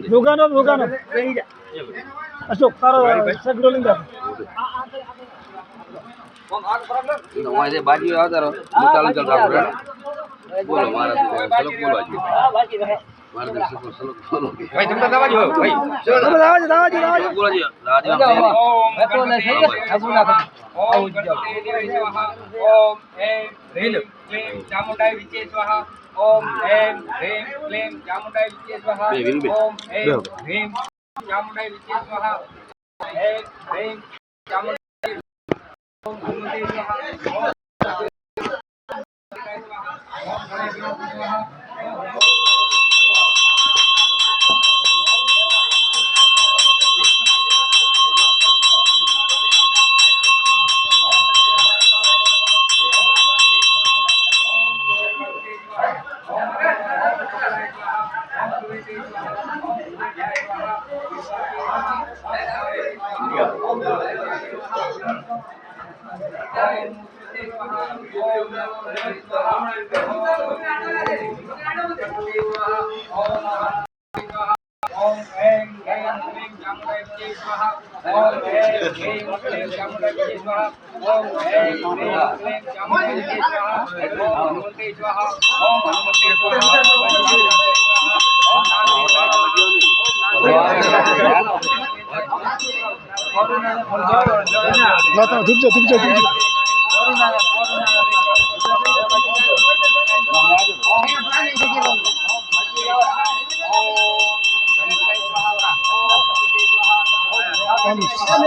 દુકાનો અશોક તારો સગડોલિંગ हमारे बाजी आता रहो चालू चलता है बोलो मारा चलो बोलो आज मार दे चलो बोलो भाई तुम दवा जी भाई चलो दवा जी बोलो जी राज मैं तो नहीं सही है अब ना ओम एम ह्रीं क्लीं चामुंडाय विचे स्वाहा ओम एम ह्रीं क्लीं चामुंडाय विचे स्वाहा ओम एम ह्रीं चामुंडाय विचे स्वाहा एम ह्रीं चामुंडाय ओम हनुमते स्वाहा ओम ऐं ह्रीं क्लीं चामुंडाय विचे स्वाहा ओम ऐं ह्रीं क्लीं चामुंडाय विचे स्वाहा ओम ऐं ह्रीं क्लीं चामुंडाय विचे स्वाहा ओम हनुमते स्वाहा ओम हनुमते स्वाहा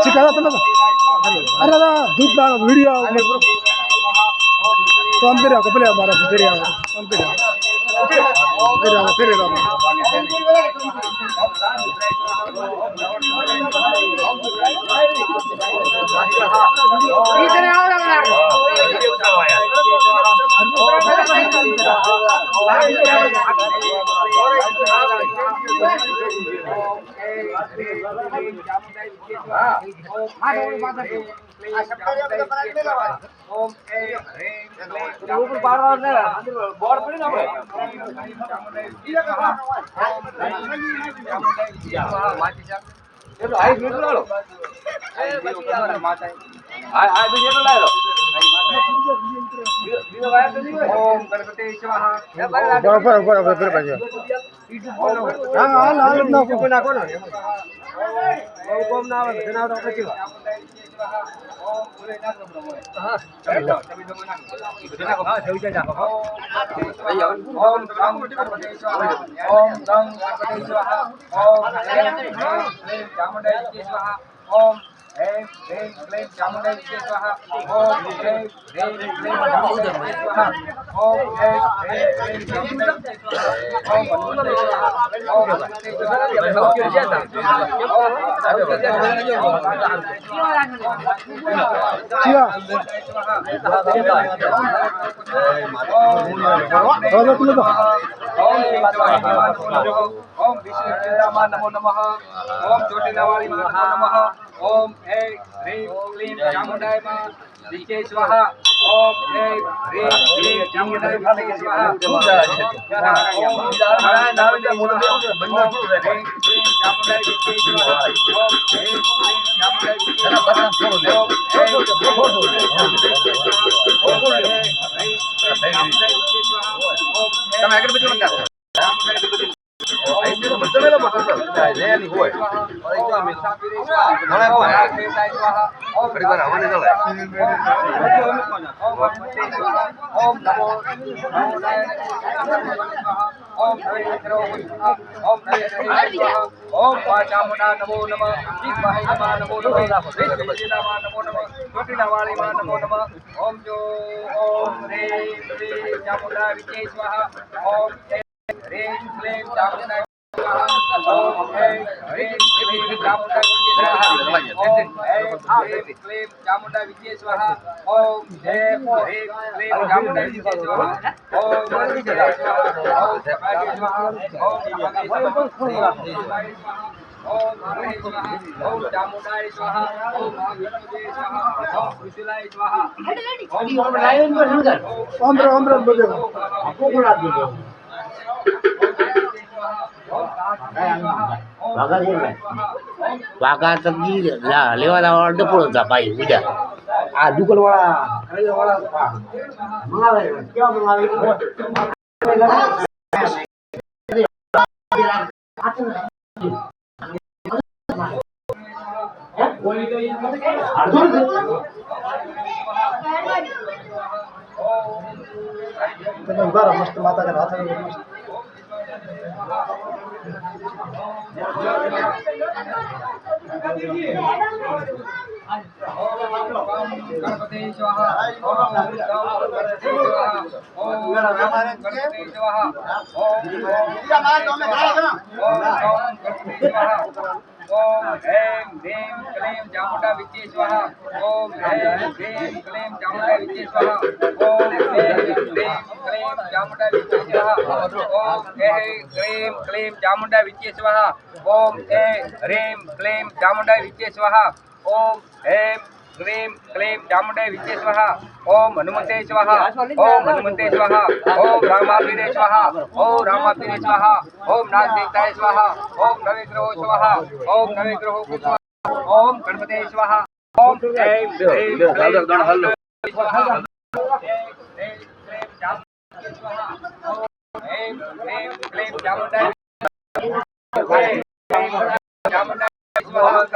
सिखा था अरे धूप वीडियो तो हम फिर पहले हमारा फिर ओम ऐं ह्रीं ऊपर बार-बार ना बोर्ड पड़ी ना ये तो हाई वीडियो ला लो हाई वीडियो ला लो ओम गणपति स्वाहा बराबर हां लाल ना को ना ओम नाम जना तो कच्ची ओम पूरे ना हां चलो तभी तो मना हां जल्दी जा ओम गणपति स्वाहा ओम गणपति स्वाहा ओम ऐं ह्रीं चामुंडाय विचे स्वाहा ओम ऐं ह्रीं क्लीं चामुंडाय विचे स्वाहा ओम ऐं ह्रीं क्लीं चामुंडाय विचे स्वाहा ओम ऐं ह्रीं क्लीं चामुंडाय विचे स्वाहा ओम हनुमते स्वाहा ओम हनुमते ओम विष्णु नमो नमः ओम चोटिलावाली नमो नमः ओम ऐं ह्रीं क्लीं चामुंडाय विचे स्वाहा ओम ऐं ह्रीं क्लीं चामुंडाय विचे स्वाहा ओम ह्रीं क्लीं चामुंडाय विचे स्वाहा ओम ह्रीं क्लीं चामुंडाय विचे स्वाहा તમે આગળ બધું મત ओम चामुंडा नमो नमः भाई नमो नमः नमो नमः चोटिला वाली मां नमो नमः ओम जो ओम ह्रीं क्लीं चामुंडा विचे स्वाहा ओम ह्रीं क्लीं चामुंडा ओम ऐं ह्रीं क्लीं चामुंडा विचे स्वाहा ओम ऐं ह्रीं क्लीं चामुंडा विचे स्वाहा ओम ऐं ह्रीं क्लीं चामुंडा विचे स्वाहा ओम ओम चामुंडाय स्वाहा ओम विष्णुदेव स्वाहा ओम कुशलाय स्वाहा ओम लाइन में सुंदर ओम बोलो વાઘા તકી લેવાના ડપોળો હતા ભાઈ બીજા આ દુકાન વાળા મંગાવે કેવા મંગાવે મસ્ત માતા કે હાથ મસ્ત गणपति स्वाहा ओम गणपति स्वाहा ओम गणपति स्वाहा ओम ओम ह्रीं ह्रीं क्लीं चामुंडा विद्ये स्वाहा ओम ह्रीं ह्रीं क्लीं चामुंडा विद्ये स्वाहा ओम ह्रीं ह्रीं क्लीं चामुंडा विद्ये स्वाहा ओम ह्रीं क्लीं चामुंडा विद्ये स्वाहा ओम ह्रीं क्लीं चामुंडा विद्ये स्वाहा ओम ह्रीं क्लीं क्लीं चामुंडा विद्ये स्वाहा ओम हनुमते स्वाहा ओम हनुमते स्वाहा ओम रामापीडे स्वाहा ओम रामापीडे स्वाहा ओम नागदेवताय स्वाहा ओम नवग्रहो स्वाहा ओम नवग्रहो स्वाहा ओम गणपते स्वाहा ओम ह्रीं ह्रीं क्लीं चामुंडा स्वाहा ह्रीं ह्रीं क्लीं चामुंडा चामुंडा स्वाहा